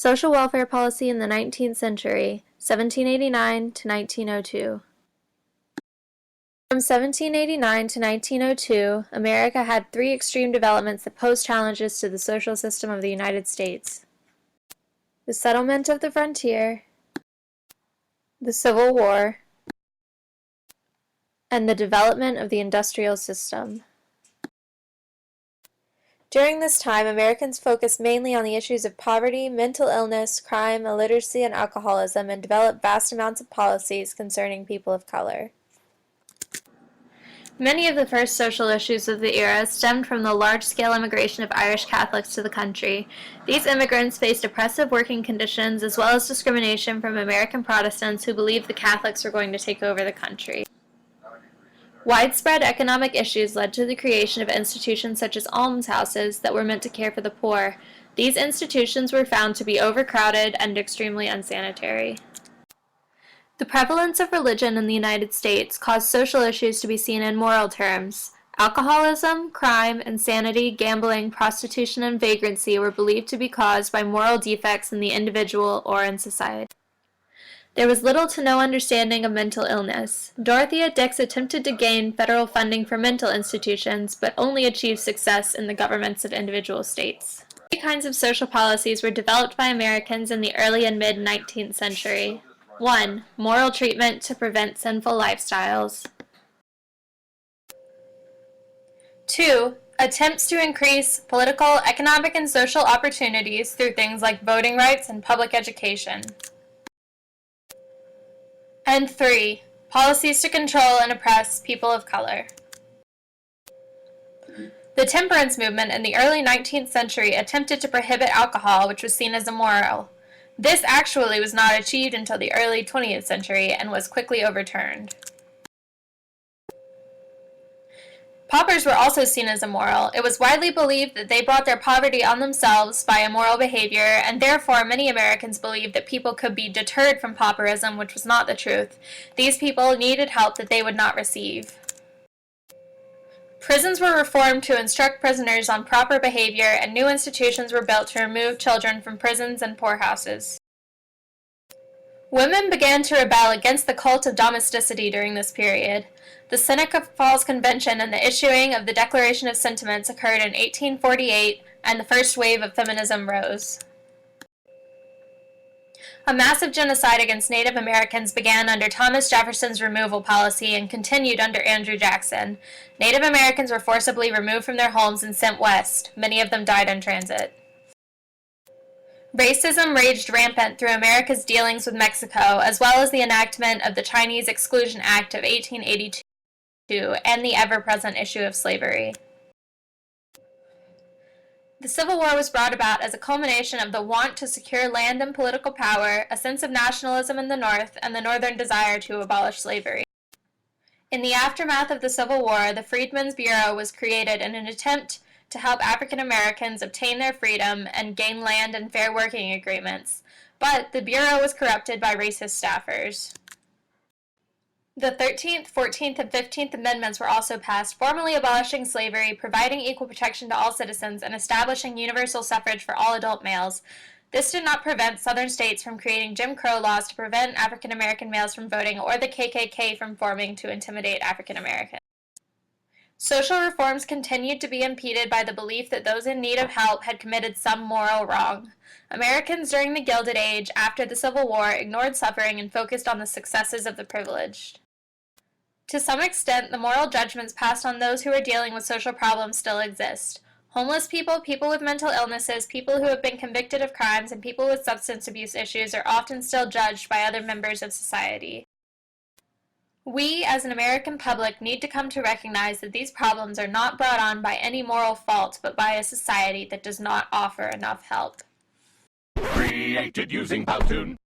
Social welfare policy in the 19th century, 1789 to 1902. From 1789 to 1902, America had three extreme developments that posed challenges to the social system of the United States: the settlement of the frontier, the Civil War, and the development of the industrial system. During this time, Americans focused mainly on the issues of poverty, mental illness, crime, illiteracy, and alcoholism, and developed vast amounts of policies concerning people of color. Many of the first social issues of the era stemmed from the large-scale immigration of Irish Catholics to the country. These immigrants faced oppressive working conditions as well as discrimination from American Protestants who believed the Catholics were going to take over the country. Widespread economic issues led to the creation of institutions such as almshouses that were meant to care for the poor. These institutions were found to be overcrowded and extremely unsanitary. The prevalence of religion in the United States caused social issues to be seen in moral terms. Alcoholism, crime, insanity, gambling, prostitution, and vagrancy were believed to be caused by moral defects in the individual or in society. There was little to no understanding of mental illness. Dorothea Dix attempted to gain federal funding for mental institutions, but only achieved success in the governments of individual states. Three kinds of social policies were developed by Americans in the early and mid-19th century. 1. Moral treatment to prevent sinful lifestyles. 2. Attempts to increase political, economic, and social opportunities through things like voting rights and public education. And 3. Policies to control and oppress people of color. The temperance movement in the early 19th century attempted to prohibit alcohol, which was seen as immoral. This actually was not achieved until the early 20th century and was quickly overturned. Paupers were also seen as immoral. It was widely believed that they brought their poverty on themselves by immoral behavior, and therefore many Americans believed that people could be deterred from pauperism, which was not the truth. These people needed help that they would not receive. Prisons were reformed to instruct prisoners on proper behavior, and new institutions were built to remove children from prisons and poorhouses. Women began to rebel against the cult of domesticity during this period. The Seneca Falls Convention and the issuing of the Declaration of Sentiments occurred in 1848, and the first wave of feminism rose. A massive genocide against Native Americans began under Thomas Jefferson's removal policy and continued under Andrew Jackson. Native Americans were forcibly removed from their homes and sent west. Many of them died in transit. Racism raged rampant through America's dealings with Mexico, as well as the enactment of the Chinese Exclusion Act of 1882 and the ever-present issue of slavery. The Civil War was brought about as a culmination of the want to secure land and political power, a sense of nationalism in the North, and the Northern desire to abolish slavery. In the aftermath of the Civil War, the Freedmen's Bureau was created in an attempt to help African Americans obtain their freedom and gain land and fair working agreements, but the Bureau was corrupted by racist staffers. The 13th, 14th, and 15th Amendments were also passed, formally abolishing slavery, providing equal protection to all citizens, and establishing universal suffrage for all adult males. This did not prevent Southern states from creating Jim Crow laws to prevent African American males from voting or the KKK from forming to intimidate African Americans. Social reforms continued to be impeded by the belief that those in need of help had committed some moral wrong. Americans during the Gilded Age, after the Civil War, ignored suffering and focused on the successes of the privileged. To some extent, the moral judgments passed on those who are dealing with social problems still exist. Homeless people, people with mental illnesses, people who have been convicted of crimes, and people with substance abuse issues are often still judged by other members of society. We, as an American public, need to come to recognize that these problems are not brought on by any moral fault, but by a society that does not offer enough help. Created using Powtoon.